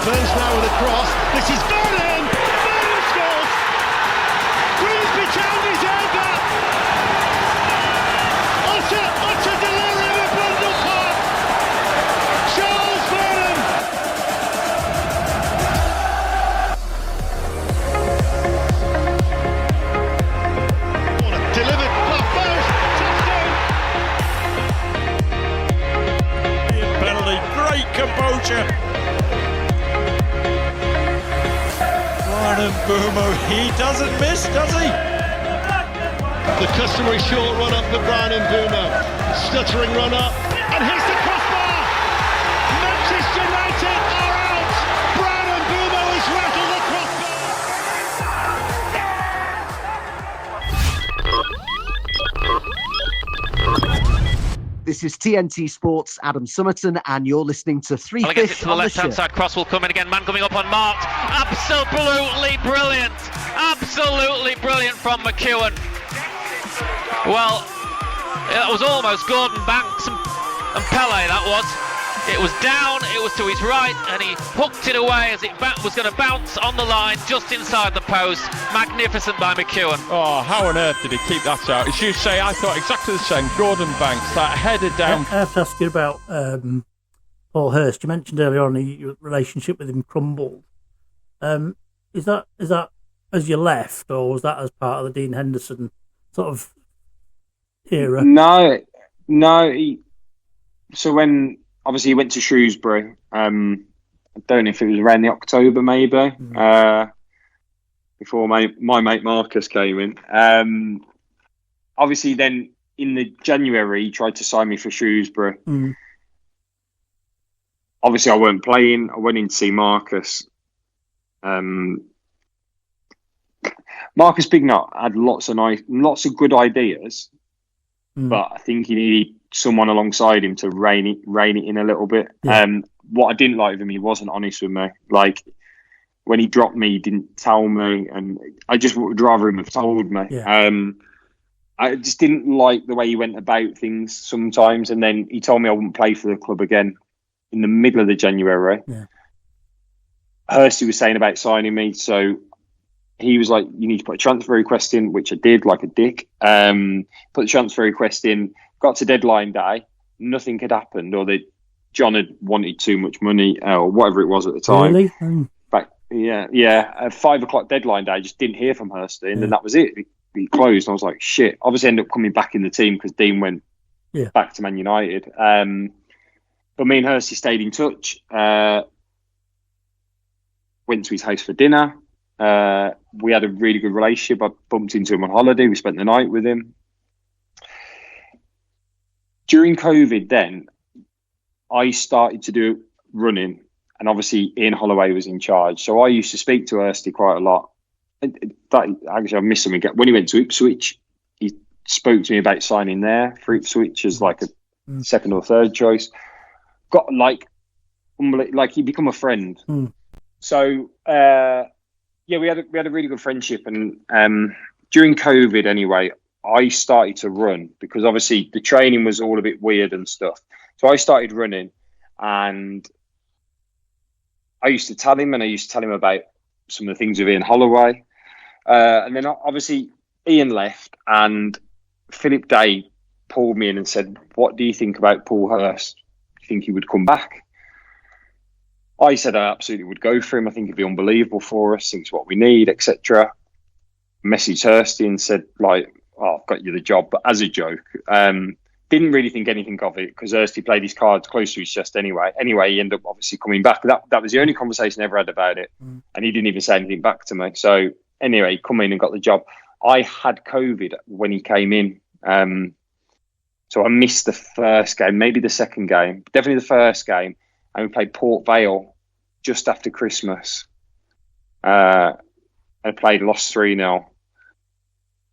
Burns now with a cross. This is Vernon! Vernon scores! Grimsby Town is over! Utter delirium at Blundell Park! Charles Vernon! Delivered, far post, touchdown! Penalty, great composure. Brian Mbeumo, he doesn't miss, does he? The customary short run up for Brian Mbeumo. Stuttering run up, and here's the crossbar! Manchester United are out! Brian Mbeumo has rattled the crossbar! This is TNT Sports, Adam Summerton, and you're listening to Three Well, against Fish it to the on the left-hand Show. side. Cross will come in again. Man coming up on Marked. Absolutely brilliant. Absolutely brilliant from McKeown. Well, it was almost Gordon Banks and Pele, that was. It was down, it was to his right, and he hooked it away as it was going to bounce on the line just inside the post. Magnificent by McKeown. Oh, how on earth did he keep that out? As you say, I thought exactly the same. Gordon Banks, that header down. I have to ask you about Paul Hurst. You mentioned earlier on your relationship with him crumbled. Is that as you left, or was that as part of the Dean Henderson sort of era? No. So when obviously he went to Shrewsbury, I don't know if it was around the October maybe, before my mate Marcus came in. Obviously then in the January he tried to sign me for Shrewsbury. Obviously I weren't playing. I went in to see Marcus. Marcus Bignot had lots of good ideas, but I think he needed someone alongside him to rein it in a little bit. Yeah. What I didn't like with him, he wasn't honest with me. Like when he dropped me, he didn't tell me, and I just would rather him have told me. Yeah. I just didn't like the way he went about things sometimes, and then he told me I wouldn't play for the club again in the middle of the January. Yeah. Hursty was saying about signing me, so he was like, you need to put a transfer request in, which I did like a dick. Put the transfer request in, got to deadline day, nothing had happened, or John had wanted too much money, or whatever it was at the time. Really? But at 5 o'clock deadline day, I just didn't hear from Hursty, and then that was it. It closed, and I was like, shit. Obviously ended up coming back in the team because Dean went back to Man United. But me and Hursty stayed in touch. Went to his house for dinner. We had a really good relationship. I bumped into him on holiday. We spent the night with him. During COVID then, I started to do running, and obviously Ian Holloway was in charge. So I used to speak to Hursty quite a lot. Actually, I miss him again. When he went to Ipswich, he spoke to me about signing there for Ipswich as like a second or third choice. Got he'd become a friend. So we had a really good friendship, and during COVID anyway, I started to run because obviously the training was all a bit weird and stuff. So I started running, and I used to tell him about some of the things with Ian Holloway. And then obviously Ian left, and Philip Day pulled me in and said, what do you think about Paul Hurst? Do you think he would come back? I said I absolutely would go for him. I think it'd be unbelievable for us. I think it's what we need, etc. Messaged Hursty and said, like, I've got you the job, but as a joke. Didn't really think anything of it because Hursty played his cards close to his chest anyway. Anyway, he ended up obviously coming back. That was the only conversation I ever had about it. And he didn't even say anything back to me. So anyway, he come in and got the job. I had COVID when he came in. So I missed the first game, maybe the second game, definitely the first game. And we played Port Vale just after Christmas. I lost 3-0.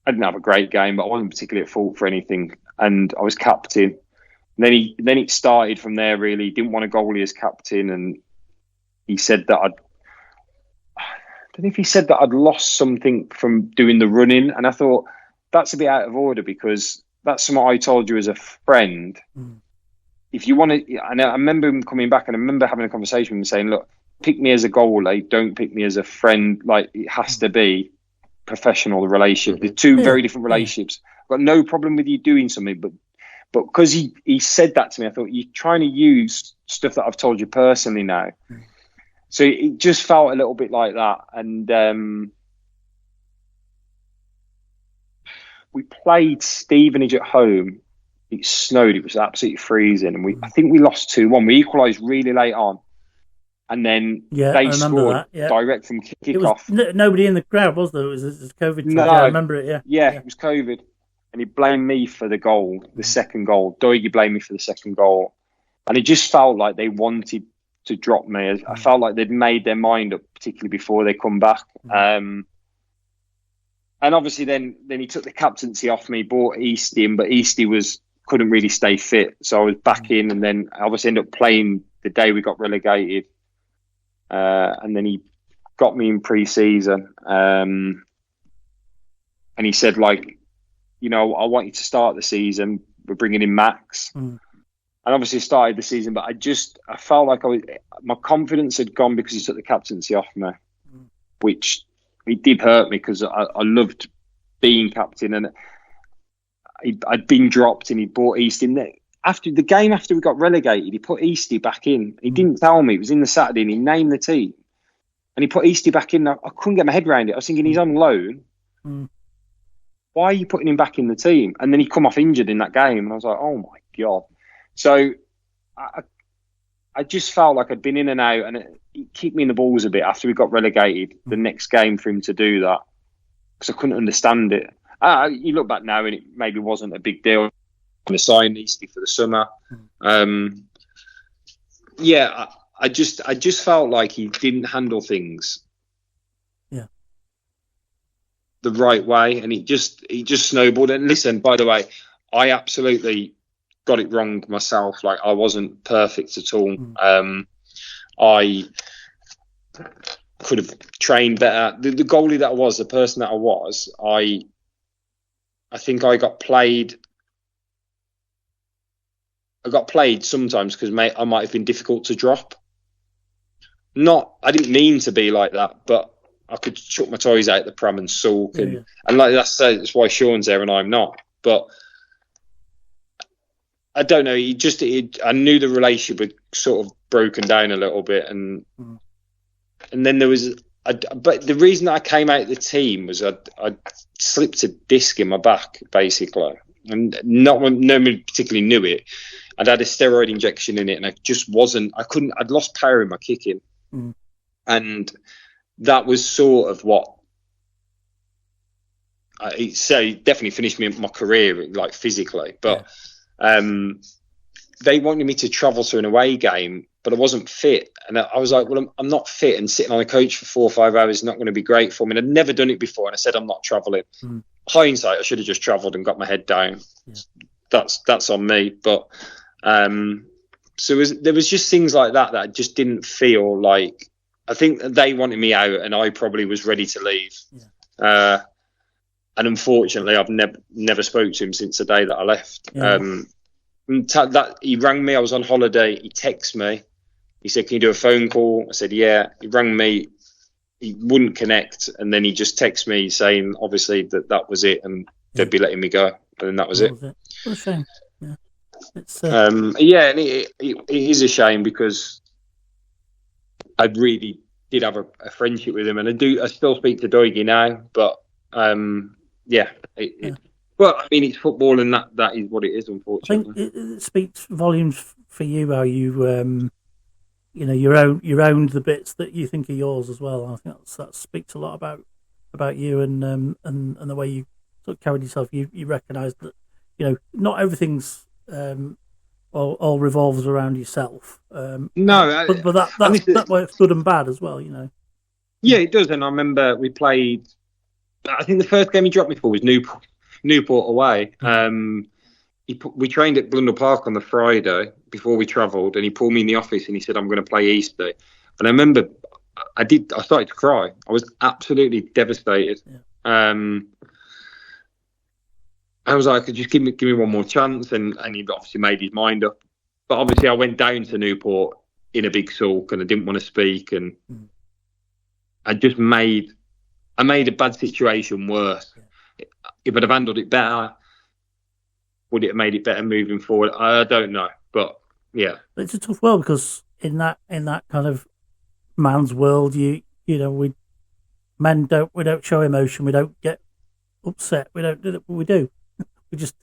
I didn't have a great game, but I wasn't particularly at fault for anything. And I was captain. And then it started from there, really. He didn't want a goalie as captain. And he said that I don't know if he said that I'd lost something from doing the running. And I thought, that's a bit out of order because that's something I told you as a friend. If you want to, and I remember him coming back and I remember having a conversation with him saying, look, pick me as a goalie, don't pick me as a friend. Like, it has to be professional relationship. They're two very different relationships. I've got no problem with you doing something, but because he said that to me, I thought, you're trying to use stuff that I've told you personally now. So it just felt a little bit like that. And we played Stevenage at home. It snowed. It was absolutely freezing. And I think we lost 2-1. We equalised really late on. And then they scored direct from kick-off. Nobody in the crowd, was there? It was COVID. No. I remember it, Yeah, it was COVID. And he blamed me for the goal, the second goal. Doige blamed me for the second goal. And it just felt like they wanted to drop me. I felt like they'd made their mind up, particularly before they come back. And obviously then he took the captaincy off me, brought Eastie in, but Eastie couldn't really stay fit. So I was back in, and then I obviously ended up playing the day we got relegated. And then he got me in pre-season. And he said, like, you know, I want you to start the season. We're bringing in Max. And obviously started the season, but I felt like my confidence had gone because he took the captaincy off me, which it did hurt me because I loved being captain, and I'd been dropped, and he brought East in there. After the game, after we got relegated, he put Eastie back in. He didn't tell me. It was in the Saturday, and he named the team. And he put Eastie back in. I couldn't get my head around it. I was thinking, he's on loan. Why are you putting him back in the team? And then he come off injured in that game. And I was like, oh, my God. So I just felt like I'd been in and out, and it kicked me in the balls a bit after we got relegated, the next game, for him to do that, because I couldn't understand it. You look back now, and it maybe wasn't a big deal. To sign Eastie for the summer. I just felt like he didn't handle things the right way, and it just snowballed. And listen, by the way, I absolutely got it wrong myself. Like, I wasn't perfect at all. I could have trained better. The goalie that I was, the person that I was, I think I got played sometimes because I might have been difficult to drop. I didn't mean to be like that, but I could chuck my toys out the pram and sulk, and like that's why Sean's there and I'm not. But I don't know. I knew the relationship had sort of broken down a little bit, and then there was. But the reason that I came out of the team was I slipped a disc in my back, basically, and nobody particularly knew it. I'd had a steroid injection in it, and I'd lost power in my kicking. And that was sort of what it definitely finished my career, like, physically. But they wanted me to travel to an away game, but I wasn't fit. And I was like, well, I'm not fit, and sitting on a coach for 4 or 5 hours is not going to be great for me. And I'd never done it before, and I said, I'm not travelling. Hindsight, I should have just travelled and got my head down. That's on me. But so there was just things like that I just didn't feel like. I think they wanted me out, and I probably was ready to leave. And unfortunately, I've never spoke to him since the day that I left. That he rang me. I was on holiday. He texted me. He said, "Can you do a phone call?" I said, "Yeah." He rang me. He wouldn't connect, and then he just texted me saying, obviously, that was it, and they'd be letting me go. And then that was it. What a shame. Yeah. It's, and it is a shame, because I really did have a friendship with him, and I still speak to Doige now, but well, I mean, it's football, and that is what it is, unfortunately. I think it speaks volumes for you how you you owned the bits that you think are yours as well. I think that speaks a lot about you and the way you sort of carried yourself. You recognised that not everything's all revolves around yourself. But that works good and bad as well. Yeah, it does. And I remember we played. I think the first game he dropped me for was Newport away. We trained at Blundell Park on the Friday before we travelled, and he pulled me in the office and he said, "I'm going to play Easter." And I remember I started to cry. I was absolutely devastated. I was like, "Just give me one more chance," and he obviously made his mind up. But obviously, I went down to Newport. in a big sulk and I didn't want to speak, and I made a bad situation worse. If I'd have handled it better, would it have made it better moving forward? I don't know, but yeah, it's a tough world because in that kind of man's world, we don't show emotion, we don't get upset, we don't do that, but we do. We just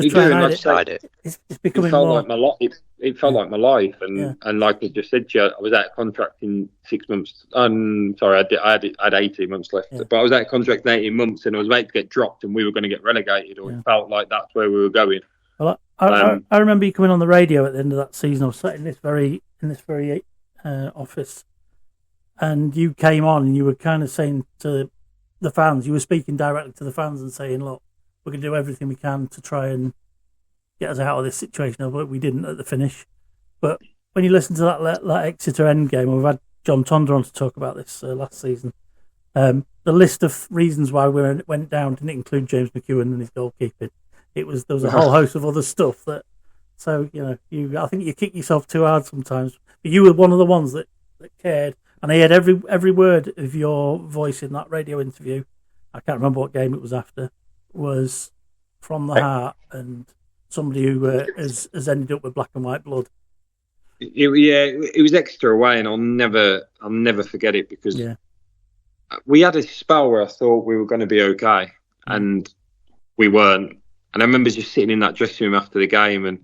try and hide it. It's becoming more. It felt like my life, and like I just said to you, I was out of contract in 6 months. Sorry, I had 18 months left, but I was out of contract in 18 months, and I was about to get dropped, and we were going to get relegated, or it felt like that's where we were going. Well, I remember you coming on the radio at the end of that season. I was sat in this very office, and you came on, and you were kind of saying to the fans, you were speaking directly to the fans and saying, "Look, we're going to do everything we can to try and get us out of this situation." But we didn't at the finish. But when you listen to that Exeter end game, we've had John Tonder on to talk about this last season. The list of reasons why we went down didn't include James McKeown and his goalkeeping. There was a whole host of other stuff that. So I think you kick yourself too hard sometimes. But you were one of the ones that cared, and I heard every word of your voice in that radio interview. I can't remember what game it was after. Was from the heart, and somebody who has ended up with black and white blood. It was Exeter away, and I'll never forget it, because we had a spell where I thought we were going to be okay, and we weren't. And I remember just sitting in that dressing room after the game, and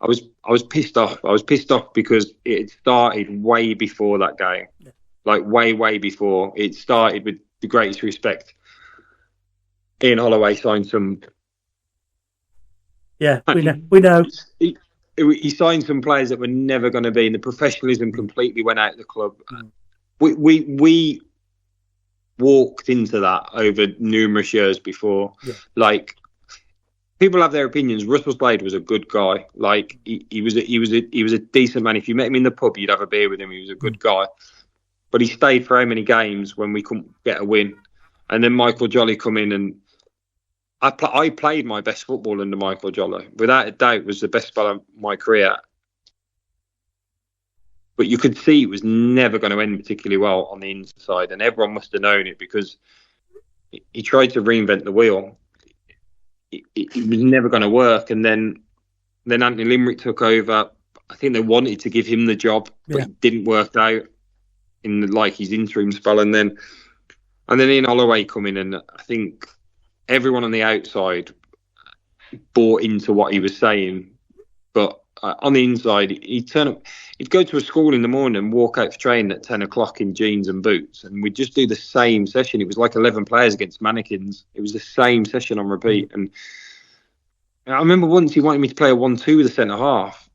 I was pissed off. I was pissed off because it had started way before that game, like way before. It started with the greatest respect. Ian Holloway signed some. Yeah, we know. He signed some players that were never going to be, and the professionalism completely went out of the club. We walked into that over numerous years before. Like, people have their opinions. Russell Slade was a good guy. Like, he was a decent man. If you met him in the pub, you'd have a beer with him. He was a good guy. But he stayed for how many games when we couldn't get a win? And then Michael Jolly come in, and I played my best football under Michael Jolly. Without a doubt, was the best spell of my career. But you could see it was never going to end particularly well on the inside, and everyone must have known it, because he tried to reinvent the wheel. It was never going to work, and then Anthony Limerick took over. I think they wanted to give him the job, but it didn't work out in his interim spell, and then Ian Holloway come in, and I think everyone on the outside bought into what he was saying, but on the inside, he'd turn up. He'd go to a school in the morning and walk out for training at 10 o'clock in jeans and boots, and we'd just do the same session. It was like 11 players against mannequins. It was the same session on repeat. And I remember once he wanted me to play a 1-2 with the centre half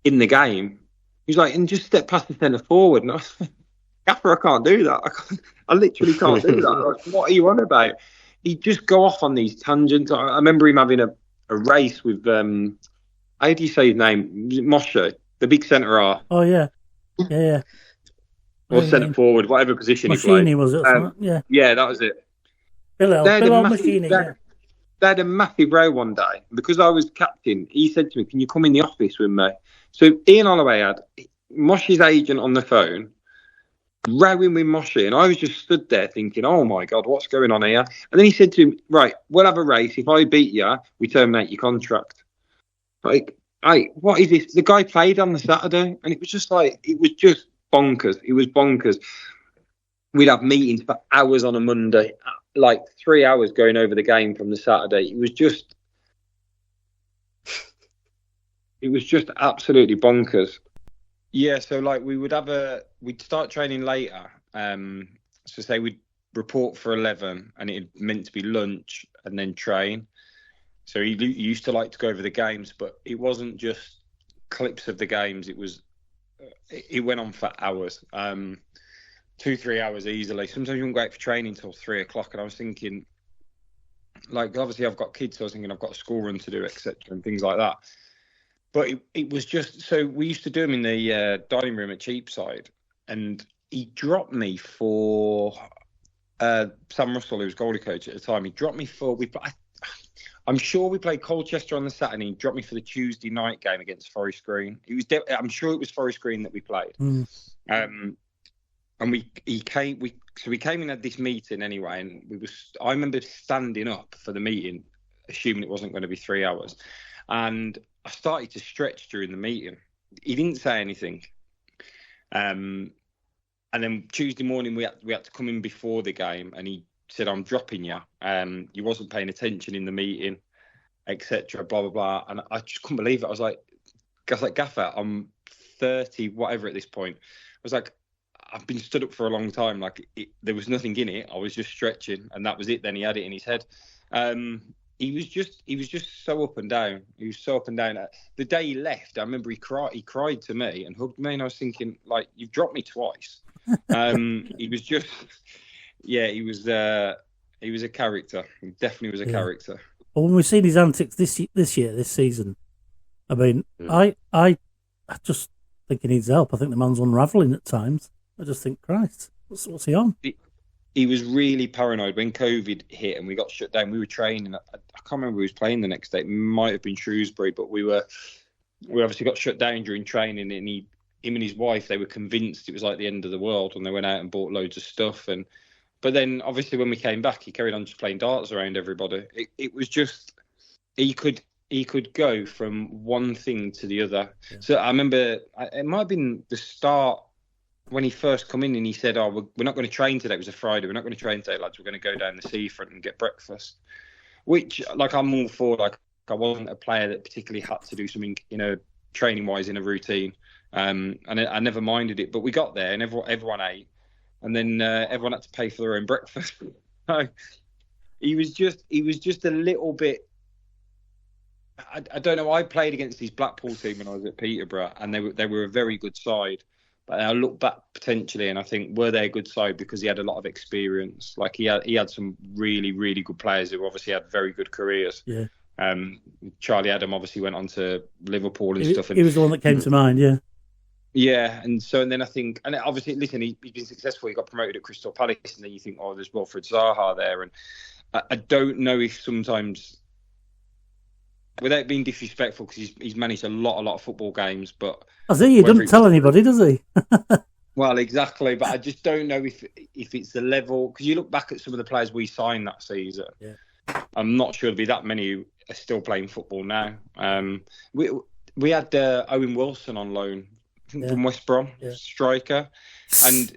in the game. He was like, "And just step past the centre forward." And I was like, "Gaffer, I can't do that. I literally can't do that." Like, what are you on about? He'd just go off on these tangents. I remember him having a race with, how do you say his name? Moshe, the big centre half. Oh, yeah. Or centre forward, whatever position he played. Machini, was it? Yeah, that was it. Bill Machini, They had a massive row one day. Because I was captain, he said to me, "Can you come in the office with me?" So Ian Holloway had Moshe's agent on the phone, rowing with Moshe, and I was just stood there thinking, "Oh my God, what's going on here?" And then he said to him, "Right, we'll have a race. If I beat you, we terminate your contract." Like, what is this? The guy played on the Saturday, and it was just bonkers. It was bonkers. We'd have meetings for hours on a Monday, like 3 hours going over the game from the Saturday. It was just absolutely bonkers. Yeah, so like we'd start training later. So say we'd report for 11, and it meant to be lunch and then train. So he used to like to go over the games, but it wasn't just clips of the games. It went on for hours, 2-3 hours easily. Sometimes you wouldn't go out for training until 3 o'clock. And I was thinking, like, obviously I've got kids, so I was thinking I've got a school run to do, etc., and things like that. But it was just, so we used to do them in the dining room at Cheapside, and he dropped me for Sam Russell, who was goalie coach at the time. He dropped me for, I'm sure we played Colchester on the Saturday. He dropped me for the Tuesday night game against Forest Green. I'm sure it was Forest Green that we played. And we came in, had this meeting anyway, and I remember standing up for the meeting, assuming it wasn't going to be 3 hours, and I started to stretch during the meeting. He didn't say anything, and then Tuesday morning we had to come in before the game, and he said, "I'm dropping you. You wasn't paying attention in the meeting, etc. Blah blah blah." And I just couldn't believe it. I was like, "Gaffer, I'm 30, whatever at this point." I was like, "I've been stood up for a long time. Like there was nothing in it. I was just stretching, and that was it." Then he had it in his head. He was just so up and down. He was so up and down. The day he left, I remember he cried to me and hugged me, and I was thinking, like, "You've dropped me twice." He was just. Yeah, he was a character. He definitely was a character. Well, when we've seen his antics this season, I mean, I just think he needs help. I think the man's unravelling at times. I just think, Christ, what's he on? He was really paranoid when COVID hit and we got shut down. We were training. I can't remember who was playing the next day. It might have been Shrewsbury, but we obviously got shut down during training, and him and his wife, they were convinced it was like the end of the world, and they went out and bought loads of stuff. But then, obviously, when we came back, he carried on just playing darts around everybody. It was just he could go from one thing to the other. Yeah. So I remember it might have been the start when he first come in, and he said, "Oh, we're not going to train today. It was a Friday. We're not going to train today, lads. We're going to go down the seafront and get breakfast." Which, like, I'm all for. Like, I wasn't a player that particularly had to do something, training wise in a routine, and I never minded it. But we got there, and everyone ate. And then everyone had to pay for their own breakfast. So he was just a little bit. I don't know. I played against his Blackpool team when I was at Peterborough, and they were a very good side. But I look back potentially, and I think, were they a good side because he had a lot of experience? Like he had some really, really good players who obviously had very good careers. Yeah. Charlie Adam obviously went on to Liverpool and stuff. And he was the one that came to mind. Yeah. Yeah, and then I think, and obviously, listen, he's been successful. He got promoted at Crystal Palace, and then you think, oh, there's Wilfred Zaha there, and I don't know if sometimes, without being disrespectful, because he's managed a lot of football games, but I see, he doesn't tell anybody, does he? Well, exactly, but I just don't know if it's the level, because you look back at some of the players we signed that season. Yeah. I'm not sure there'll be that many who are still playing football now. We had Owen Wilson on loan. From West Brom, striker, and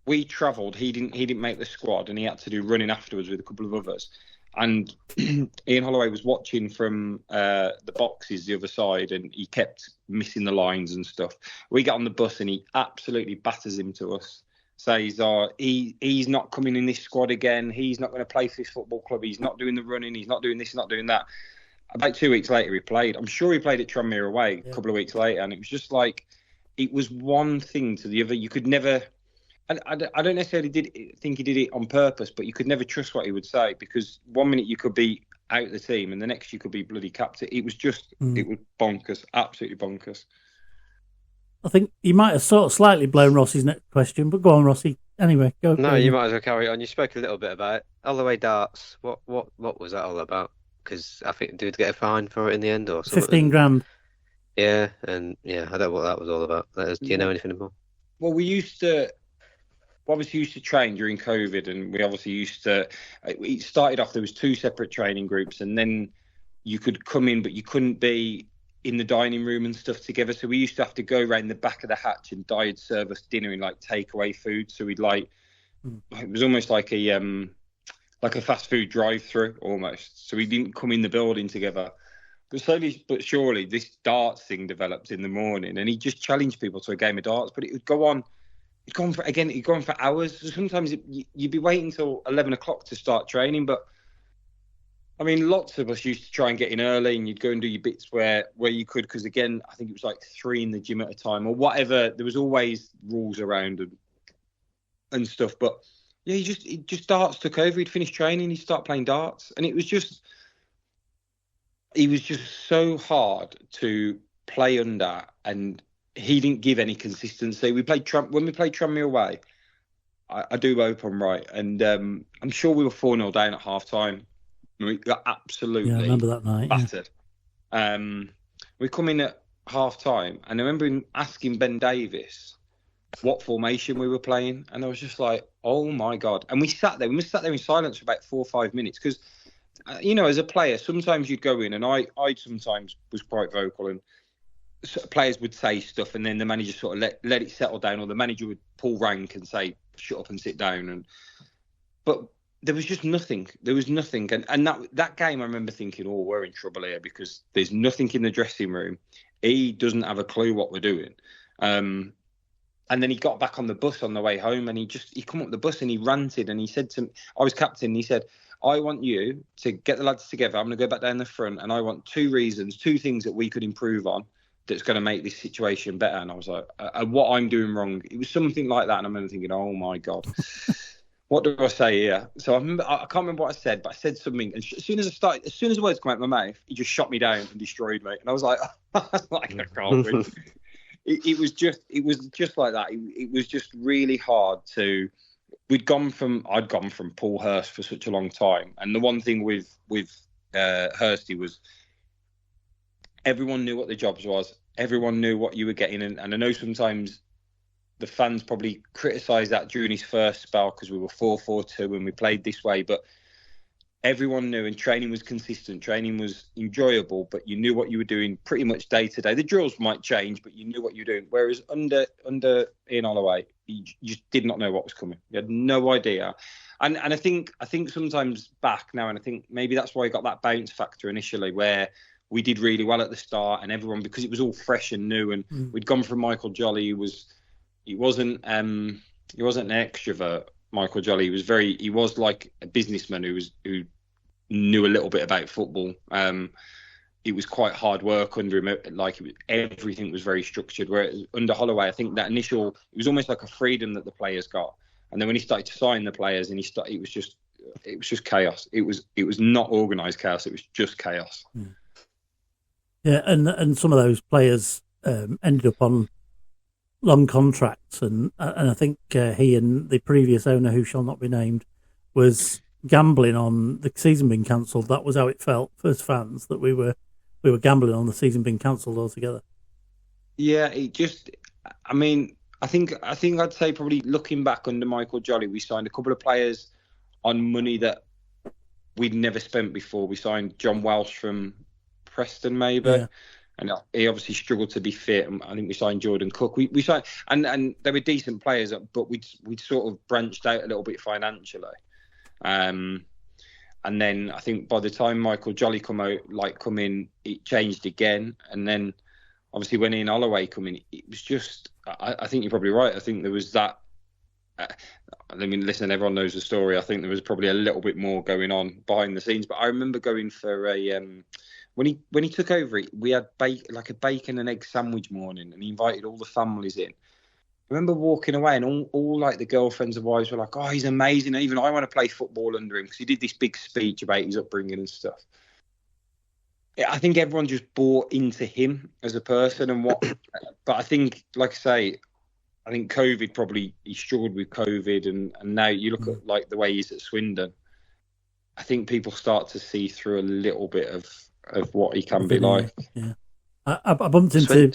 we travelled. He didn't make the squad, and he had to do running afterwards with a couple of others. And Ian Holloway was watching from the boxes the other side, and he kept missing the lines and stuff. We get on the bus, and he absolutely batters him to us. Says, he's not coming in this squad again. He's not going to play for this football club. He's not doing the running. He's not doing this. He's not doing that. About 2 weeks later, he played. I'm sure he played at Tranmere away a couple of weeks later, and it was just like. It was one thing to the other. You could never. I don't necessarily think he did it on purpose, but you could never trust what he would say, because 1 minute you could be out of the team and the next you could be bloody captain. It was just, it was bonkers, absolutely bonkers. I think you might have sort of slightly blown Rossi's next question, but go on, Rossi. Anyway, go. No, you might as well carry on. You spoke a little bit about it. Holloway darts. What was that all about? Because I think did get a fine for it in the end, or something? 15 grand. Yeah, and I don't know what that was all about. Do you know anything more? Well, we obviously used to train during COVID, and we obviously used to. It started off, there was 2 separate training groups, and then you could come in, but you couldn't be in the dining room and stuff together. So we used to have to go around the back of the hatch, and Di'd serve us dinner in like takeaway food. So we'd it was almost like a fast food drive-through almost. So we didn't come in the building together. But slowly but surely, this darts thing developed in the morning, and he just challenged people to a game of darts. But it would go on. It'd go on for hours. So sometimes you'd be waiting until 11 o'clock to start training. But I mean, lots of us used to try and get in early, and you'd go and do your bits where you could, because again, I think it was like 3 in the gym at a time or whatever. There was always rules around and stuff. But yeah, he just darts took over. He'd finish training, he'd start playing darts, and it was just. He was just so hard to play under, and he didn't give any consistency. When we played Tranmere away, I do hope I'm right, and I'm sure we were 4-0 down at half time, We got absolutely I remember that night. battered. We come in at half time, and I remember him asking Ben Davis what formation we were playing, and I was just like, oh my God. And we sat there in silence for about 4 or 5 minutes, because as a player, sometimes you'd go in, and I sometimes was quite vocal, and players would say stuff, and then the manager sort of let it settle down, or the manager would pull rank and say, shut up and sit down. But there was just nothing. There was nothing. And that game, I remember thinking, oh, we're in trouble here, because there's nothing in the dressing room. He doesn't have a clue what we're doing. And then he got back on the bus on the way home, and he come up the bus and he ranted, and he said to me, I was captain, and he said, I want you to get the lads together. I'm going to go back down the front, and I want 2 things that we could improve on that's going to make this situation better. And I was like, what I'm doing wrong. It was something like that. And I remember thinking, oh my God, what do I say here? So I can't remember what I said, but I said something. And as soon as the words come out of my mouth, he just shot me down and destroyed me. And I was like, I can't win. It was just like that. It was just really hard to. I'd gone from Paul Hurst for such a long time, and the one thing with Hursty was everyone knew what the jobs was. Everyone knew what you were getting, and I know sometimes the fans probably criticised that during his first spell because we were 4-4-2 and we played this way, but everyone knew, and training was consistent. Training was enjoyable, but you knew what you were doing pretty much day to day. The drills might change, but you knew what you were doing. Whereas under Ian Holloway, you just did not know what was coming. You had no idea. And I think sometimes back now, and I think maybe that's why I got that bounce factor initially, where we did really well at the start, and everyone, because it was all fresh and new, and we'd gone from Michael Jolly, he wasn't an extrovert. Michael Jolly, he was like a businessman who knew a little bit about football. It was quite hard work under him. Everything was very structured. Whereas under Holloway, I think that it was almost like a freedom that the players got. And then when he started to sign the players, and it was just chaos. It was not organised chaos. It was just chaos. Yeah, and some of those players ended up on long contracts, and I think he and the previous owner, who shall not be named, was gambling on the season being cancelled. That was how it felt for us fans, that we were gambling on the season being cancelled altogether. Yeah, I think I'd say, probably looking back under Michael Jolly, we signed a couple of players on money that we'd never spent before. We signed John Welsh from Preston, maybe. Yeah. And he obviously struggled to be fit. And I think we signed Jordan Cook. We signed, and they were decent players, but we'd sort of branched out a little bit financially. And then I think by the time Michael Jolly come in, it changed again. And then obviously when Ian Holloway come in, it was just. I think you're probably right. I think there was that. Listen, everyone knows the story. I think there was probably a little bit more going on behind the scenes. But I remember going for a. When he took over, we had a bacon and egg sandwich morning, and he invited all the families in. I remember walking away, and all like the girlfriends and wives were like, "Oh, he's amazing! Even I want to play football under him," because he did this big speech about his upbringing and stuff. I think everyone just bought into him as a person and what. But I think, like I say, I think COVID probably, he struggled with COVID, and now you look at like the way he's at Swindon. I think people start to see through a little bit of what he can be like. Yeah, I bumped into.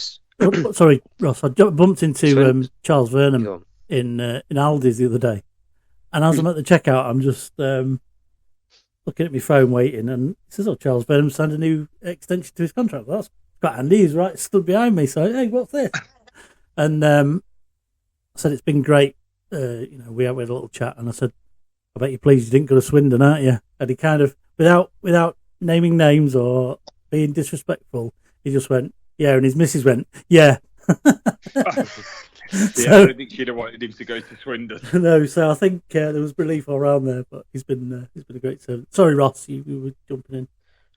Sorry, Ross. I bumped into Charles Vernham in Aldi's the other day, and as I'm at the checkout, I'm just looking at my phone waiting, and he says, "Oh, Charles Vernham signed a new extension to his contract." Well, that's quite handy. He's right stood behind me, so hey, what's this? And I said, "It's been great." We had a little chat, and I said, "I bet you're pleased you didn't go to Swindon, aren't you?" And he kind of, without naming names or being disrespectful, he just went, "Yeah," and his missus went, "Yeah." So, I don't think she'd have wanted him to go to Swindon. No, so I think there was relief all around there, but he's been a great servant. Sorry, Ross, you were jumping in.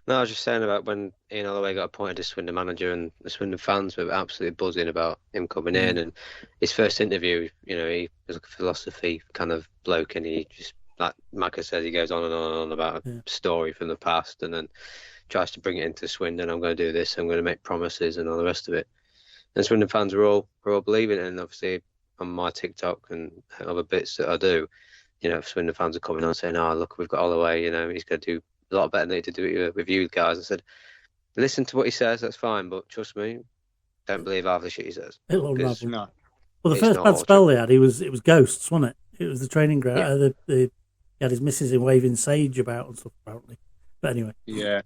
No, I was just saying about when Ian Holloway got appointed as Swindon manager, and the Swindon fans were absolutely buzzing about him coming in. And his first interview, he was like a philosophy kind of bloke, and he just, like Macca said, he goes on and on and on about a story from the past, and then tries to bring it into Swindon. I'm going to do this, I'm going to make promises, and all the rest of it. And Swindon fans were all believing it, and obviously on my TikTok and other bits that I do, Swindon fans are coming on saying, "Oh, look, we've got Holloway, he's going to do a lot better than he did with you guys. I said, listen to what he says, that's fine, but trust me, don't believe half the shit he says. It'll Because unravel. No. Well, the it's first not bad all spell true. they had, it was ghosts, wasn't it? It was the training ground. Yeah. He had his missus in waving sage about and stuff, apparently. But anyway, Yeah,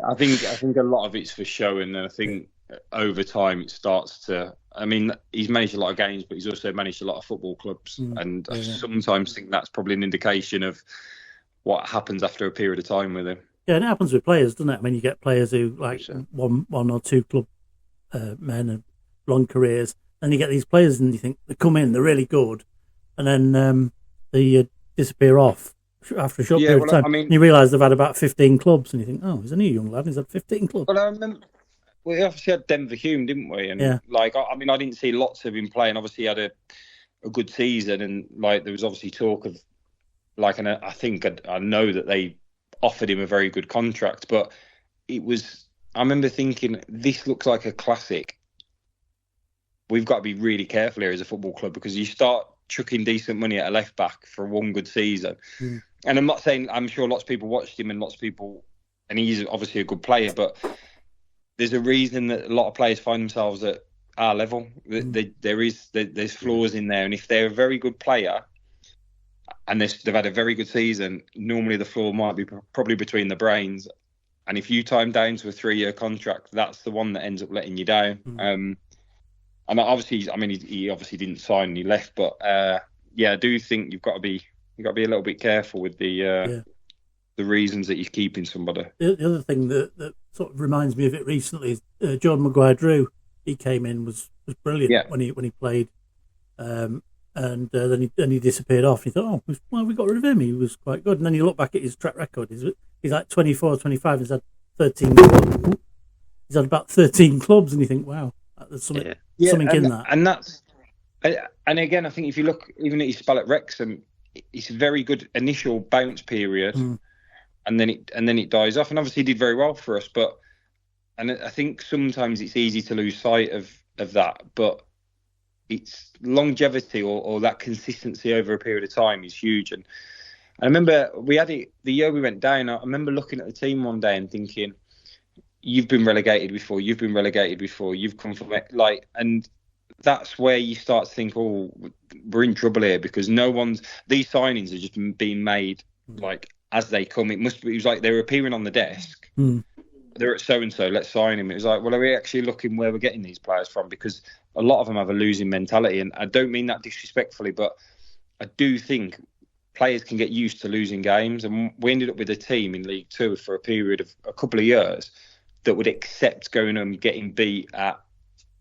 I think a lot of it's for show, and I think over time it starts to. I mean, he's managed a lot of games, but he's also managed a lot of football clubs, and I sometimes think that's probably an indication of what happens after a period of time with him. yeah, and it happens with players, doesn't it? I mean, you get players who like one or two club men and long careers, and you get these players, and you think they come in, they're really good, and then they disappear off after a short period of time. I mean, and you realise they've had about 15 clubs, and you think, oh, he's only a young lad, and he's had 15 clubs. Well, I remember we obviously had Denver Hume, didn't we? And I mean, I didn't see lots of him playing. Obviously, he had a good season, and like there was obviously talk of like, and I think I know that they offered him a very good contract, but it was. I remember thinking, this looks like a classic. We've got to be really careful here as a football club, because you start chucking decent money at a left back for one good season. And I'm not saying, I'm sure lots of people watched him, and lots of people, and he's obviously a good player, but there's a reason that a lot of players find themselves at our level. There's flaws in there, and if they're a very good player and they've had a very good season, normally the flaw might be probably between the brains. And if you time down to a 3-year contract, that's the one that ends up letting you down. And obviously, I mean, he obviously didn't sign and he left, but I do think you've got to be a little bit careful with the reasons that you're keeping somebody. The other thing that sort of reminds me of it recently is Jordan Maguire-Drew. He came in, was brilliant when he played, and then he disappeared off. You thought, we got rid of him. He was quite good. And then you look back at his track record. He's like 24, 25. He's had 13 clubs. He's had about 13 clubs, and you think, wow, there's something in that. And again, I think if you look even at his spell at Wrexham, it's a very good initial bounce period, and then it dies off. And obviously, he did very well for us. And I think sometimes it's easy to lose sight of that, but it's longevity or that consistency over a period of time is huge. And I remember we had it the year we went down. I remember looking at the team one day and thinking, you've been relegated before, you've come from it, and that's where you start to think, we're in trouble here, because these signings are just being made like as they come. It was like they were appearing on the desk. They're at so-and-so, let's sign him. It was like, well, are we actually looking where we're getting these players from? Because a lot of them have a losing mentality, and I don't mean that disrespectfully, but I do think players can get used to losing games, and we ended up with a team in League Two for a period of a couple of years that would accept going and getting beat at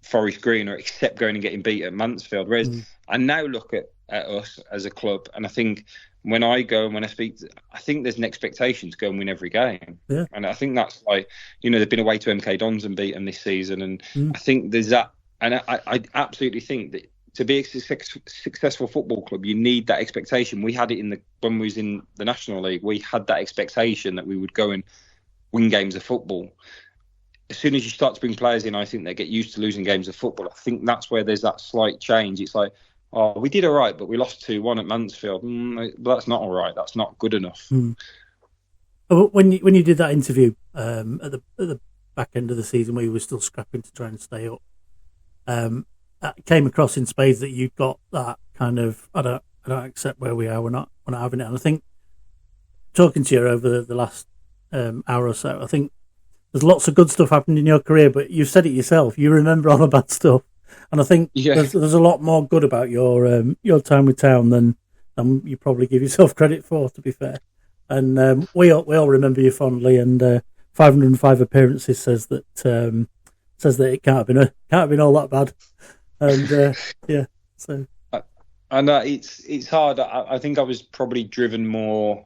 Forest Green, or accept going and getting beat at Mansfield. Whereas I now look at us as a club, and I think when I go and when I speak, I think there's an expectation to go and win every game. Yeah. And I think that's like, they've been away to MK Dons and beat them this season. And I think there's that. And I absolutely think that to be a successful football club, you need that expectation. We had it when we was in the National League, we had that expectation that we would go and win games of football. As soon as you start to bring players in, I think they get used to losing games of football. I think that's where there's that slight change. It's like, we did all right, but we lost 2-1 at Mansfield. But that's not all right. That's not good enough. When you did that interview at the back end of the season, where you were still scrapping to try and stay up, that came across in spades that you'd got that kind of, I don't accept where we are. We're not having it. And I think talking to you over the last hour or so, I think there's lots of good stuff happened in your career, but you've said it yourself. You remember all the bad stuff. And I think there's a lot more good about your time with Town than you probably give yourself credit for, to be fair. And we all remember you fondly. And 505 appearances says that it can't have been all that bad. And so. And it's hard. I think I was probably driven more.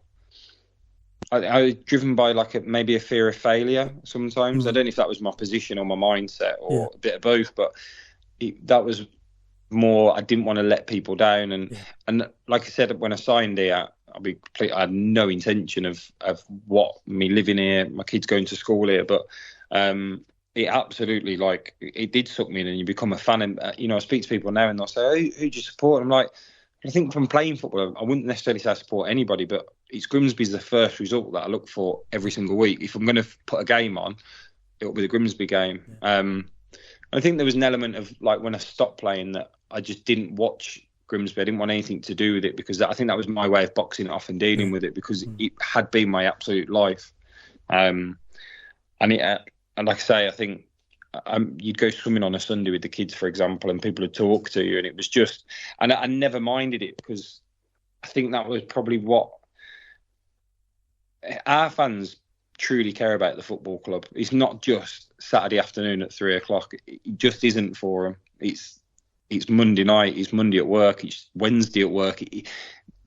I was driven by maybe a fear of failure sometimes. I don't know if that was my position or my mindset or a bit of both, but that was more, I didn't want to let people down. And like I said, when I signed here, I had no intention of what me living here, my kids going to school here, but it absolutely, it did suck me in, and you become a fan. And I speak to people now and they'll say, who do you support? I'm like, I think from playing football, I wouldn't necessarily say I support anybody, but it's Grimsby's the first result that I look for every single week. If I'm going to put a game on, it'll be the Grimsby game. I think there was an element of like when I stopped playing that I just didn't watch Grimsby. I didn't want anything to do with it because I think that was my way of boxing it off and dealing with it because it had been my absolute life. And like I say, I think you'd go swimming on a Sunday with the kids, for example, and people would talk to you, and it was just, and I never minded it because I think that was probably what our fans truly care about the football club. It's not just Saturday afternoon at 3:00. It just isn't for them. It's Monday night. It's Monday at work. It's Wednesday at work. It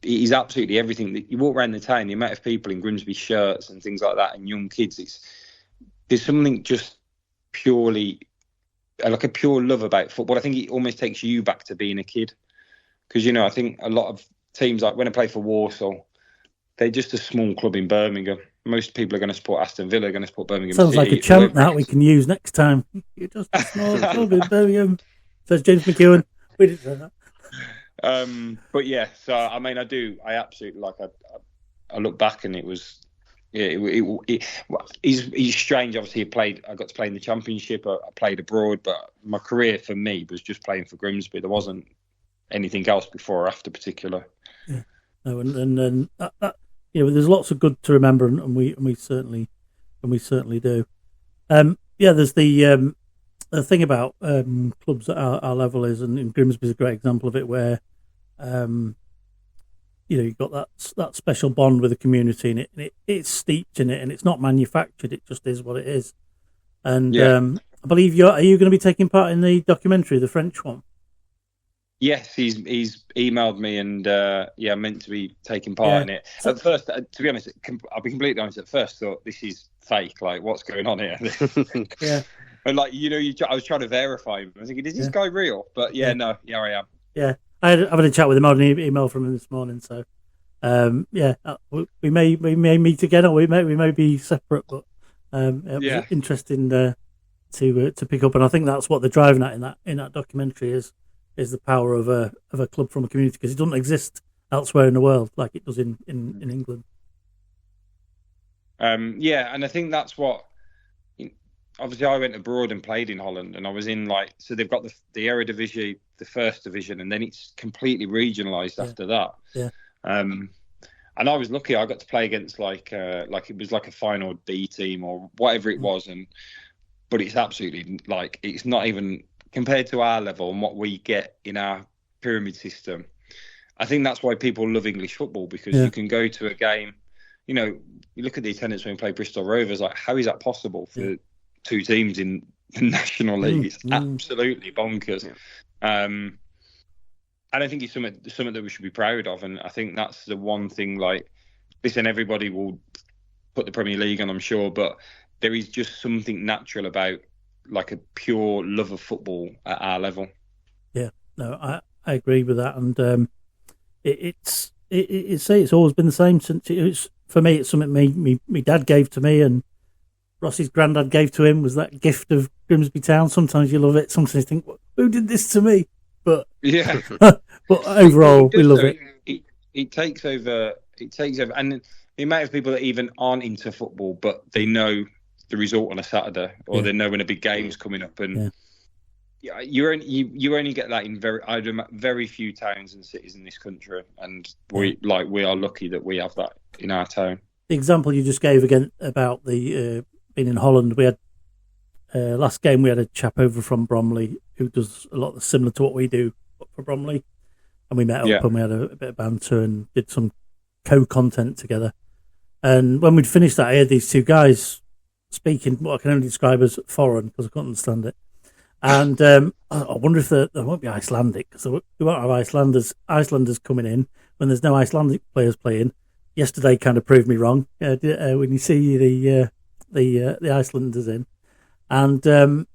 is absolutely everything. You walk around the town, the amount of people in Grimsby shirts and things like that, and young kids. There's something just purely like a pure love about football. I think it almost takes you back to being a kid because I think a lot of teams, like when I play for Walsall, they're just a small club in Birmingham. Most people are going to support Aston Villa, are going to support Birmingham Sounds City, like a chant that we can use next time. You're just a small club in Birmingham. Says James McKeown. We didn't say that. But yeah, so I mean, I absolutely like. I look back and it was. Yeah, he's strange. Obviously, I got to play in the Championship. I played abroad, but my career for me was just playing for Grimsby. There wasn't anything else before or after, particular. Yeah, no, and that there's lots of good to remember, and we certainly do. There's the thing about clubs at our level is, and Grimsby's a great example of it, where you've got that special bond with the community, and it's steeped in it, and it's not manufactured. It just is what it is. And I believe are you going to be taking part in the documentary, the French one? Yes, he's emailed me, and I'm meant to be taking part in it. At first, to be honest, I'll be completely honest. At first, I thought this is fake. Like, what's going on here? Yeah. And like I was trying to verify him. I was thinking, is this guy real? But I am. Yeah. I've had a chat with him. I had an email from him this morning, so we may meet again, or we may be separate, but it was interesting to pick up, and I think that's what they're driving at in that documentary is the power of a club from a community, because it doesn't exist elsewhere in the world like it does in England. And I think that's what. Obviously, I went abroad and played in Holland, and I was in so they've got the Eredivisie, the first division, and then it's completely regionalised after that. Yeah. And I was lucky; I got to play against like it was like a final D team or whatever it was, but it's absolutely it's not even compared to our level and what we get in our pyramid system. I think that's why people love English football, because you can go to a game. You look at the attendance when we play Bristol Rovers. Like, how is that possible for two teams in the National League? It's absolutely bonkers. And I think it's something that we should be proud of. And I think that's the one thing, listen, everybody will put the Premier League on, I'm sure, but there is just something natural about a pure love of football at our level. Yeah, no, I agree with that. And it's always been the same since for me, it's something my dad gave to me, and Rossi's granddad gave to him, was that gift of Grimsby Town. Sometimes you love it, sometimes you think, who did this to me? But but overall, we love it. It takes over, and the amount of people that even aren't into football, but they know the result on a Saturday, or they know when a big game's coming up, and you only get that in very few towns and cities in this country, and we are lucky that we have that in our town. The example you just gave again about the being in Holland, we had last game we had a chap over from Bromley who does a lot similar to what we do for Bromley, and we met up and we had a bit of banter and did some co-content together. And when we'd finished that, I heard these two guys speaking what I can only describe as foreign, because I couldn't understand it. And I wonder if there won't be Icelandic, because we won't have Icelanders coming in when there's no Icelandic players playing. Yesterday kind of proved me wrong when you see the Icelanders in. And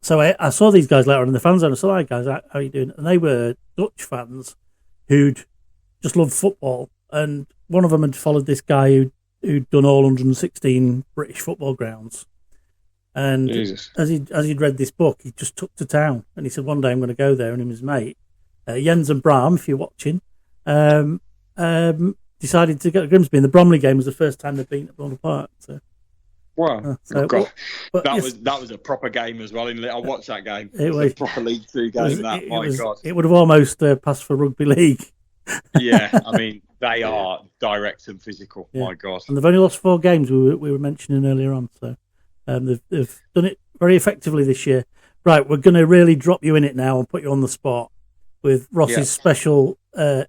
so I saw these guys later on in the fan zone. I said, "Hi guys, how are you doing?" And they were Dutch fans who'd just loved football. And one of them had followed this guy who'd done all 116 British football grounds. And as he'd read this book, he just took to town, and he said, "One day I'm going to go there." And him and his mate Jens and Bram, if you're watching, decided to go to Grimsby, and the Bromley game was the first time they'd been at Bromley Park. So. Wow, God. That was a proper game as well. I watched that game. It was a proper League Two game. God, it would have almost passed for rugby league. Yeah, I mean they are direct and physical. Yeah. My God, and they've only lost 4 games. We were mentioning earlier on, so they've done it very effectively this year. Right, we're going to really drop you in it now and put you on the spot with Rossi's special little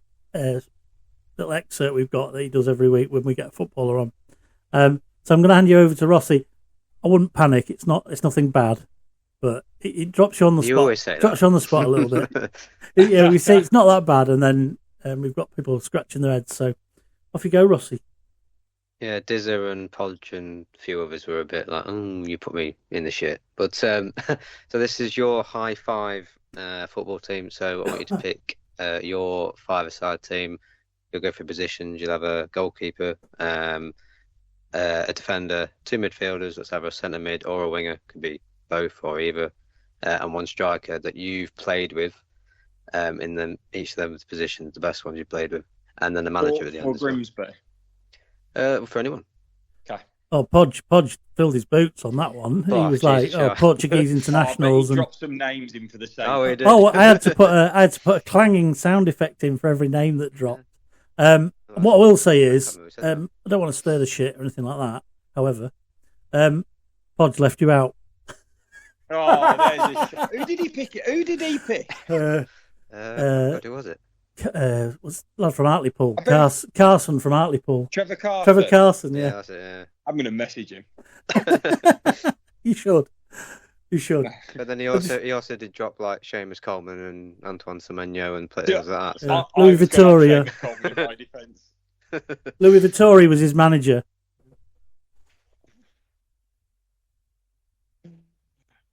excerpt we've got that he does every week when we get a footballer on. So I'm going to hand you over to Rossi. I wouldn't panic. It's nothing bad, but it drops you on the spot. You always say drops you on the spot a little bit. Yeah, we say it's not that bad, and then we've got people scratching their heads. So off you go, Rossi. Yeah, Dizzer and Podge and a few others were a bit like, you put me in the shit. But so this is your high five football team. So I want you to pick your 5-a-side team. You'll go through positions. You'll have a goalkeeper, a defender, 2 midfielders. Let's have a centre mid or a winger. Could be both or either, and 1 striker that you've played with in each of those positions, the best ones you played with, and then the manager at the end. Or Grimsby. For anyone. Okay. Oh, Podge filled his boots on that one. He was like, Portuguese internationals, and dropped some names in for the same. Oh, he did. I had to put a clanging sound effect in for every name that dropped. And what I will say is, I don't want to stir the shit or anything like that. However, Podge left you out. Oh, there's a shot. Who did he pick? Who did he pick? Who was it? Was the lad from Hartlepool. Carson from Hartlepool. Trevor Carson. Trevor Carson, yeah. That's it, yeah. I'm going to message him. You should. But then he also did drop like Seamus Coleman and Antoine Semenyo and players like that. So. Louis Vittoria. Louis Vittori was his manager.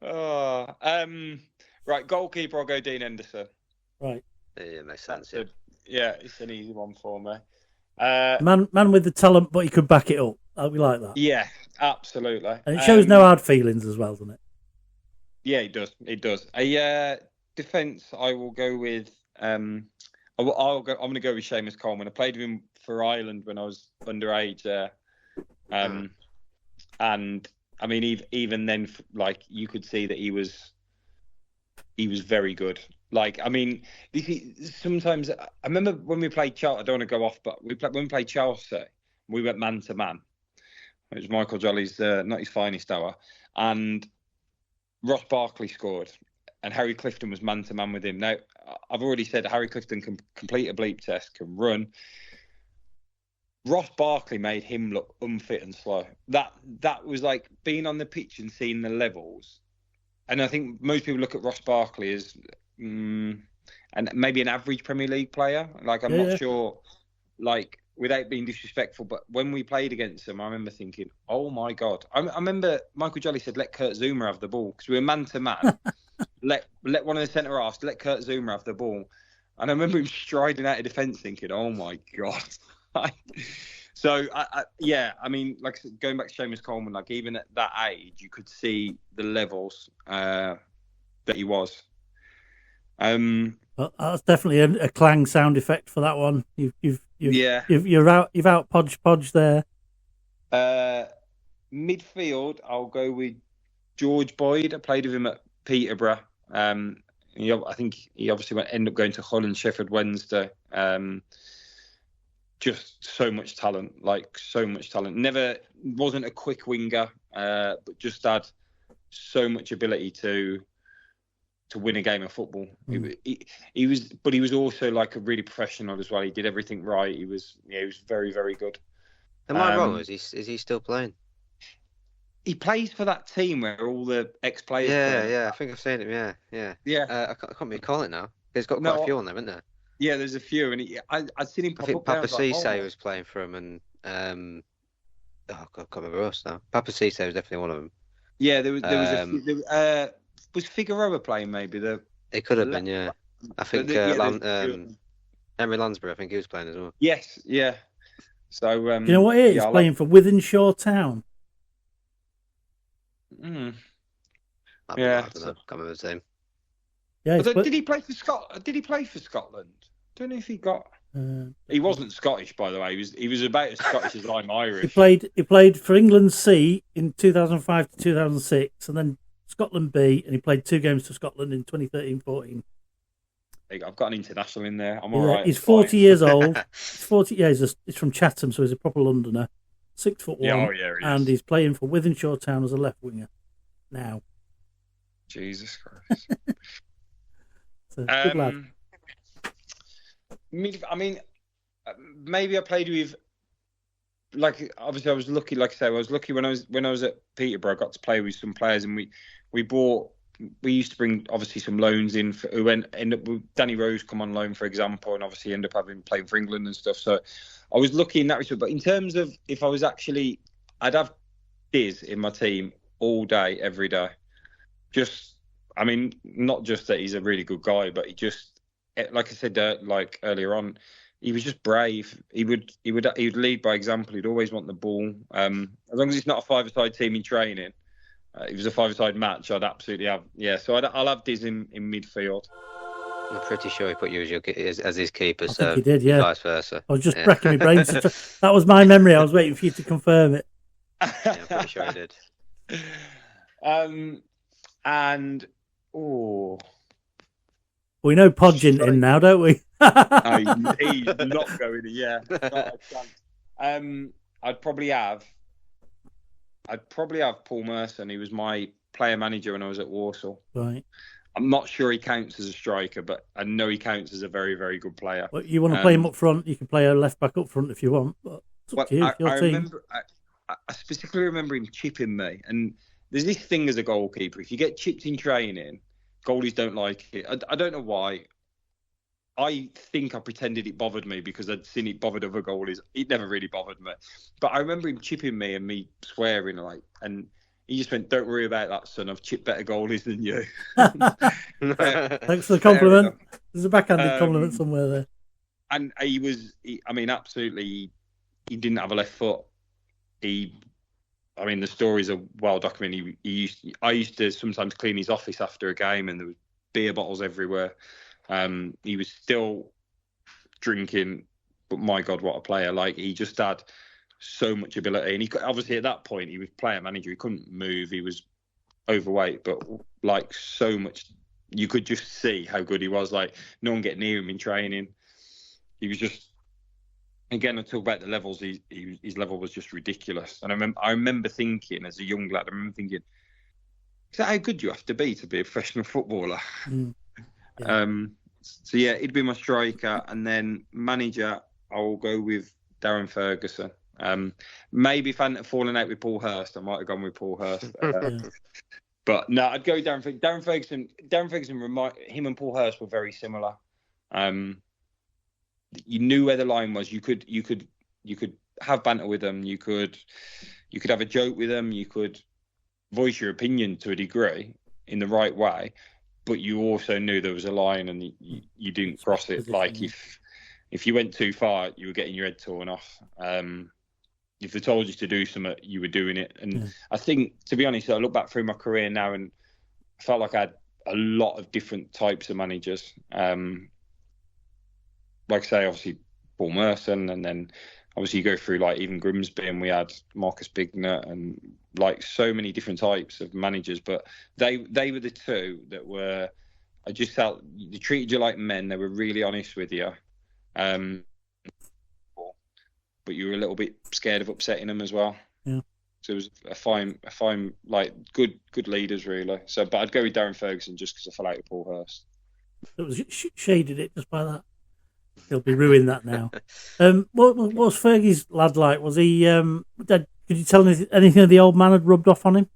Right, goalkeeper, I'll go Dean Henderson. Right. Yeah, makes sense. Yeah, it's an easy one for me. Man with the talent, but he could back it up. We like that. Yeah, absolutely. And it shows no hard feelings as well, doesn't it? Yeah, it does. It does. Defence, I will go with. I'm going to go with Seamus Coleman. I played with him for Ireland when I was underage there, and I mean, even then, like you could see that he was very good. Like, I mean, sometimes I remember when we played Chelsea. I don't want to go off, but when we played Chelsea, we went man to man. It was Michael Jolly's not his finest hour, and Ross Barkley scored, and Harry Clifton was man to man with him. Now, I've already said Harry Clifton can complete a bleep test, can run. Ross Barkley made him look unfit and slow. That was like being on the pitch and seeing the levels. And I think most people look at Ross Barkley as and maybe an average Premier League player. Like, I'm not sure, like, without being disrespectful, but when we played against him, I remember thinking, oh my God. I remember Michael Jolly said, let Kurt Zuma have the ball, because we were man to man. Let one of the centre halves, let Kurt Zuma have the ball. And I remember him striding out of defence thinking, oh my God. So, I mean, like, going back to Seamus Coleman, like, even at that age, you could see the levels that he was. Well, that's definitely a clang sound effect for that one. You've out Podge there. Midfield, I'll go with George Boyd. I played with him at Peterborough. I think he obviously ended up going to Hull and Sheffield Wednesday. Just so much talent. Never wasn't a quick winger, but just had so much ability to win a game of football. He was also like a really professional as well. He did everything right. He was very, very good. Am I wrong? Is he still playing? He plays for that team where all the ex-players play. Yeah. I think I've seen him. Yeah. I can't recall it now. There's got quite a few on there, isn't there? Yeah, there's a few, and I'd seen him pop up. I think Papa Cisse was playing for him, and I can't remember us now. Papa Cisse was definitely one of them. Yeah, there was a few. Was Figueroa playing maybe? It could have been, yeah. I think Henry Lansbury, I think he was playing as well. Yes, yeah. So you know what he is playing for Wythenshawe Town. Yeah, I don't know. Can't remember his name. Yeah, did he play for Scotland? Did he play for Scotland? Don't know if he got. He wasn't Scottish, by the way. He was about as Scottish as I'm Irish. He played for England C in 2005 to 2006, and then Scotland B, and he played 2 games for Scotland in 2013-14. I've got an international in there. I'm all right. He's 40 years old. He's 40. Yeah, he's from Chatham, so he's a proper Londoner. 6'1", and he's playing for Wythenshawe Town as a left winger now. Jesus Christ. So, good lad. I mean, maybe I played with, like, obviously I was lucky. Like I say, I was lucky when I was at Peterborough. I got to play with some players, and we used to bring obviously some loans in who end up with Danny Rose come on loan, for example, and obviously end up having played for England and stuff. So I was lucky in that respect. But in terms of if I was actually, I'd have Diz in my team all day, every day. Just, I mean, not just that he's a really good guy, but he just, like I said, like earlier on, he was just brave. He would lead by example. He'd always want the ball. As long as it's not a 5-a-side team in training, if it was a 5-a-side match, I'd absolutely have. Yeah, so I'll have Diz in midfield. I'm pretty sure he put you as his keeper. I think he did, yeah. Vice versa. I was just racking my brains. That was my memory. I was waiting for you to confirm it. Yeah, I'm pretty sure he did. We know Podgin in now, don't we? He's not going in. Yeah, not a chance. I'd probably have Paul Merson. He was my player manager when I was at Walsall. Right. I'm not sure he counts as a striker, but I know he counts as a very, very good player. Well, you want to play him up front, you can play a left back up front if you want. But it's up to you, your team. I specifically remember him chipping me. And there's this thing as a goalkeeper. If you get chipped in training, goalies don't like it. I don't know why. I think I pretended it bothered me because I'd seen it bothered other goalies. It never really bothered me. But I remember him chipping me and me swearing, and he just went, "Don't worry about that, son. I've chipped better goalies than you." Thanks for the compliment. There's a backhanded compliment somewhere there. And absolutely, he didn't have a left foot. The stories are well documented. I used to sometimes clean his office after a game, and there was beer bottles everywhere. He was still drinking, but my God, what a player! Like, he just had so much ability, and he obviously at that point he was player manager. He couldn't move. He was overweight, but like so much, you could just see how good he was. Like, no one get near him in training. He was just. Again, I talk about the levels. His level was just ridiculous. And I remember thinking, as a young lad, is that how good you have to be a professional footballer? Yeah. So yeah, he'd be my striker, and then manager, I'll go with Darren Ferguson. Maybe if I hadn't fallen out with Paul Hurst, I might have gone with Paul Hurst. But no, I'd go with Darren Ferguson. Darren Ferguson, him and Paul Hurst were very similar. You knew where the line was. You could have banter with them. You could have a joke with them. You could voice your opinion to a degree in the right way, but you also knew there was a line, and you didn't cross it. Like, if you went too far, you were getting your head torn off. If they told you to do something, you were doing it. And I think, to be honest, I look back through my career now, and I felt like I had a lot of different types of managers. Like I say, obviously Paul Merson, and then obviously you go through like even Grimsby, and we had Marcus Bignett, and like so many different types of managers. But they were the two that were, I just felt they treated you like men. They were really honest with you, but you were a little bit scared of upsetting them as well. Yeah. So it was a fine like good leaders really. So, but I'd go with Darren Ferguson just because I fell out with Paul Hurst. It was shaded it just by that. He'll be ruining that now. What was Fergie's lad like? Was he? Could you tell anything of the old man had rubbed off on him?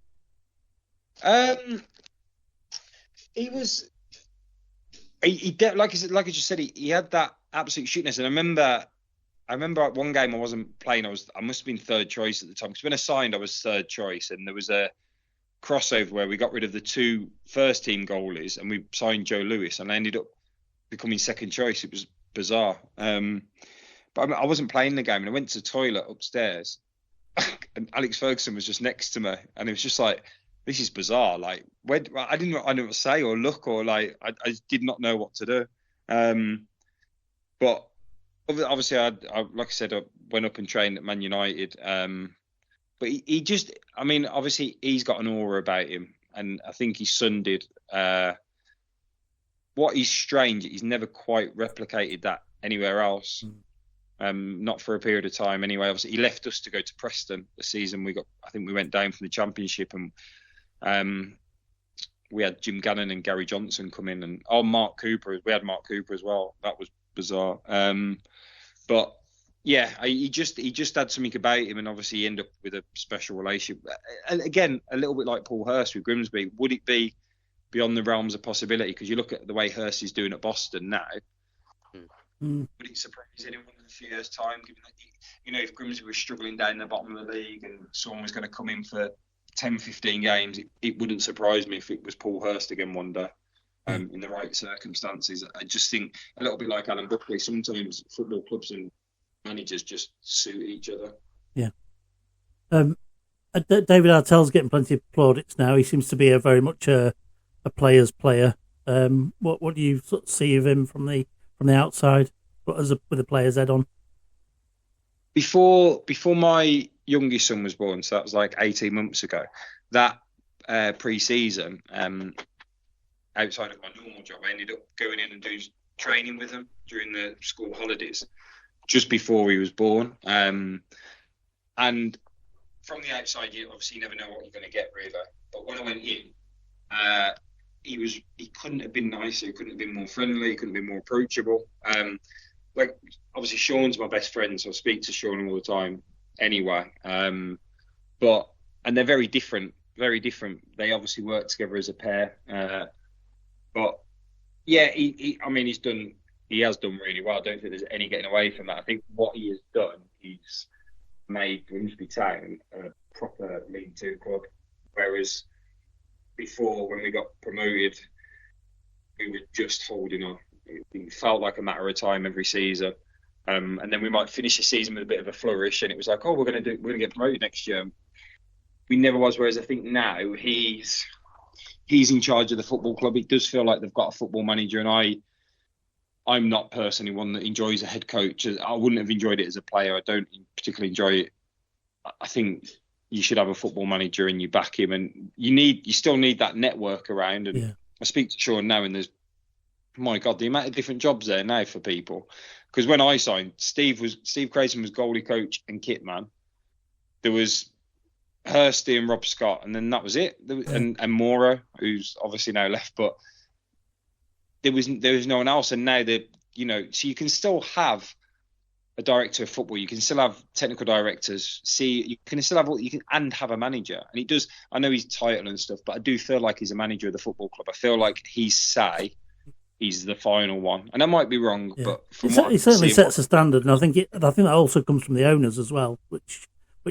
He was. He like I just said, he had that absolute shootness. And I remember at one game I wasn't playing. I must have been third choice at the time, because when I signed I was third choice, and there was a crossover where we got rid of the 2 first team goalies and we signed Joe Lewis, and I ended up becoming second choice. It was bizarre. But I wasn't playing the game, and I went to the toilet upstairs and Alex Ferguson was just next to me, and it was just like, this is bizarre. Like, where I didn't know what to say or look, or like I did not know what to do. But obviously, I like I said, I went up and trained at Man United. But he just, I mean, obviously he's got an aura about him, and I think his son did. What is strange, he's never quite replicated that anywhere else. Not for a period of time anyway. Obviously, he left us to go to Preston the season I think we went down from the Championship, and we had Jim Gannon and Gary Johnson come in, and Mark Cooper. We had Mark Cooper as well. That was bizarre. But yeah, he just had something about him, and obviously he ended up with a special relationship. And again, a little bit like Paul Hurst with Grimsby. Would it be beyond the realms of possibility? Because you look at the way Hurst is doing at Boston now. Would it surprise anyone in a few years' time? Given that, if Grimsby was struggling down the bottom of the league and someone was going to come in for 10, 15 games, it wouldn't surprise me if it was Paul Hurst again one day. In the right circumstances. I just think a little bit like Alan Buckley, sometimes football clubs and managers just suit each other. Yeah. David Artell's getting plenty of plaudits now. He seems to be very much a player's player. What do you sort of see of him from the outside, with a player's head on? Before my youngest son was born, so that was like 18 months ago, that pre-season, outside of my normal job, I ended up going in and doing training with him during the school holidays, just before he was born. And from the outside, you obviously never know what you're going to get, really. But when I went in, he couldn't have been nicer. He couldn't have been more friendly. He couldn't have been more approachable. Like, obviously, Sean's my best friend, so I speak to Sean all the time anyway. And they're very different. Very different. They obviously work together as a pair. But yeah, he has done really well. I don't think there's any getting away from that. I think what he has done, he's made Grimsby Town a proper League Two club. Whereas before, when we got promoted, we were just holding on. It felt like a matter of time every season. And then we might finish the season with a bit of a flourish, and it was like, we're going to get promoted next year. We never was. Whereas I think now he's in charge of the football club. It does feel like they've got a football manager, and I'm not personally one that enjoys a head coach. I wouldn't have enjoyed it as a player. I don't particularly enjoy it. I think you should have a football manager and you back him, and you still need that network around. And I speak to Sean now, and there's, my God, the amount of different jobs there now for people. Because when I signed, Steve Crayson was goalie coach and kit man. There was Hursty and Rob Scott, and then that was it. And Mora, who's obviously now left, but there was no one else. And now so you can still have a director of football, you can still have technical directors, you can still have and have a manager. And he does. I know his title and stuff, but I do feel like he's a manager of the football club. I feel like he's the final one, and I might be wrong, but he certainly sets a standard, and I think that also comes from the owners as well, which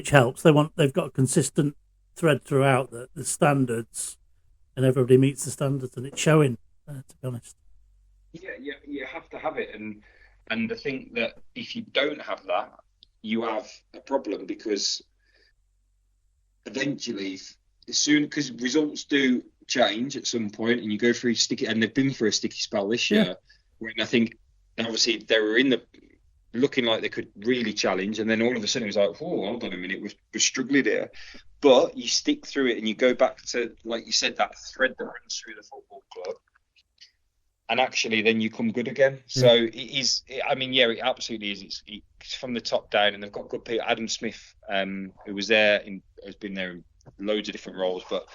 helps. They've got a consistent thread throughout the standards, and everybody meets the standards, and it's showing. To be honest, you have to have it, and I think that if you don't have that, you have a problem, because eventually, because results do change at some point, and you go through and they've been through a sticky spell this year, when I think obviously they were looking like they could really challenge, and then all of a sudden it was like, hold on a minute, we're struggling here. But you stick through it and you go back to, like you said, that thread that runs through the football club, and actually then you come good again. So it absolutely is. It's from the top down, and they've got good people. Adam Smith, who was there, has been there in loads of different roles, but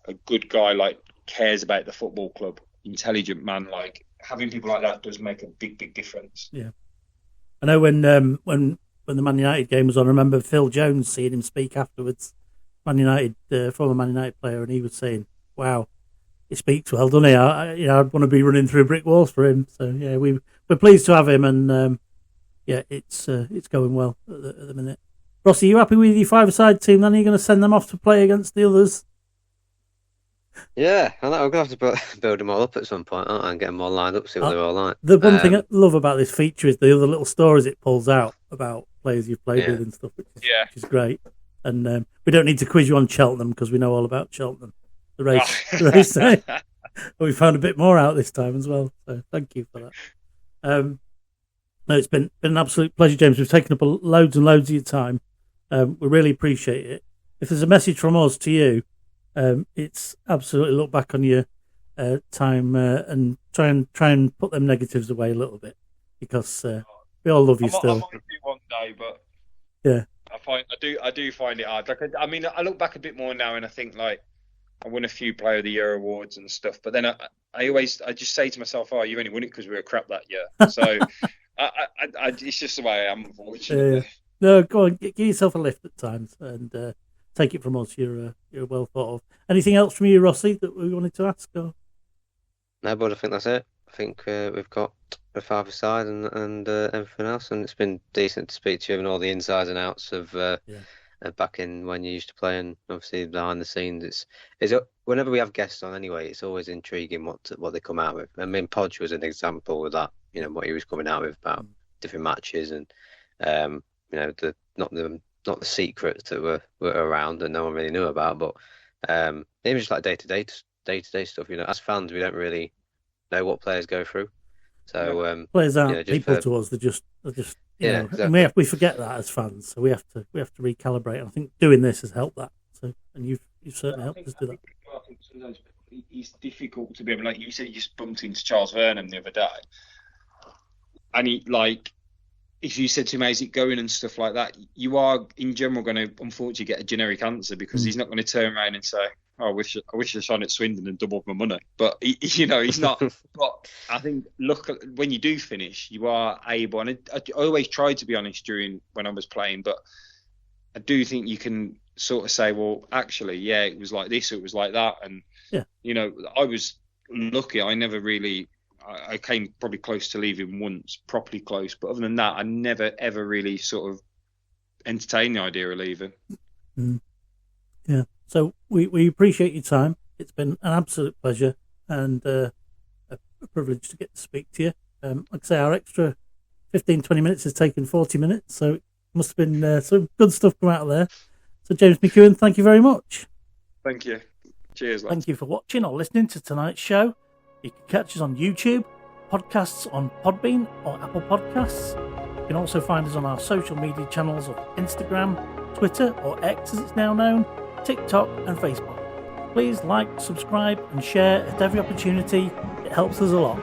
a good guy, like, cares about the football club, intelligent man. Like, having people like that does make a big difference. Yeah, I know when the Man United game was on, I remember Phil Jones seeing him speak afterwards. Former Man United player, and he was saying, "Wow, he speaks well, doesn't he? I'd want to be running through brick walls for him." So yeah, we're pleased to have him, and it's going well at the minute. Rossi, are you happy with your five-a-side team? Then are you going to send them off to play against the others? Yeah, I know. I'm going to have to build them all up at some point, aren't I, and get them all lined up, see what they're all like. The one thing I love about this feature is the other little stories it pulls out about players you've played with and stuff, which is great. And we don't need to quiz you on Cheltenham, because we know all about Cheltenham. the race day. We found a bit more out this time as well. So thank you for that. No, it's been an absolute pleasure, James. We've taken up loads and loads of your time. We really appreciate it. If there's a message from us to you, it's absolutely look back on your time and try and put them negatives away a little bit, because we all love you still. I might do one day, but yeah, I do find it hard. Like, I mean, I look back a bit more now, and I think like I won a few Player of the Year awards and stuff. But then I just say to myself, "Oh, you only won it because we were crap that year." So it's just the way I am, unfortunately. No, go on, give yourself a lift at times and take it from us. You're well thought of. Anything else from you, Rossi, that we wanted to ask? Or? No, but I think that's it. I think we've got the father side and everything else, and it's been decent to speak to you and all the insides and outs of back in when you used to play, and obviously behind the scenes. It's whenever we have guests on anyway, it's always intriguing what they come out with. I mean, Podge was an example of that. You know, what he was coming out with about different matches and you know, not the secrets that were around that no one really knew about, but it was just like day to day stuff. You know, as fans, we don't really know what players go through. So players aren't you know, people to us. They're just you know, exactly. And we forget that as fans, so we have to recalibrate. And I think doing this has helped that. So, and you've certainly helped us do that. I think sometimes it's difficult to be able, like you said, you just bumped into Charles Vernon the other day, and he, like, if you said to him, "How's it going?" and stuff like that, you are in general going to unfortunately get a generic answer, because he's not going to turn around and say, "Oh, I wish I signed at Swindon and doubled my money." But you know, he's not. But I think when you do finish, you are able, and I always tried to be honest when I was playing, but I do think you can sort of say, well, actually, yeah, it was like this, it was like that, and you know, I was lucky. I never really. I came probably close to leaving once, properly close, but other than that, I never ever really sort of entertained the idea of leaving. Yeah. So we appreciate your time. It's been an absolute pleasure and a privilege to get to speak to you. Like I say, our extra 15-20 minutes has taken 40 minutes, so it must have been some good stuff come out of there. So James McKeown, thank you very much. Thank you. Cheers, lads. Thank you for watching or listening to tonight's show. You can catch us on YouTube, podcasts on Podbean or Apple Podcasts. You can also find us on our social media channels of Instagram, Twitter, or X as it's now known, TikTok and Facebook. Please like, subscribe and share at every opportunity. It helps us a lot.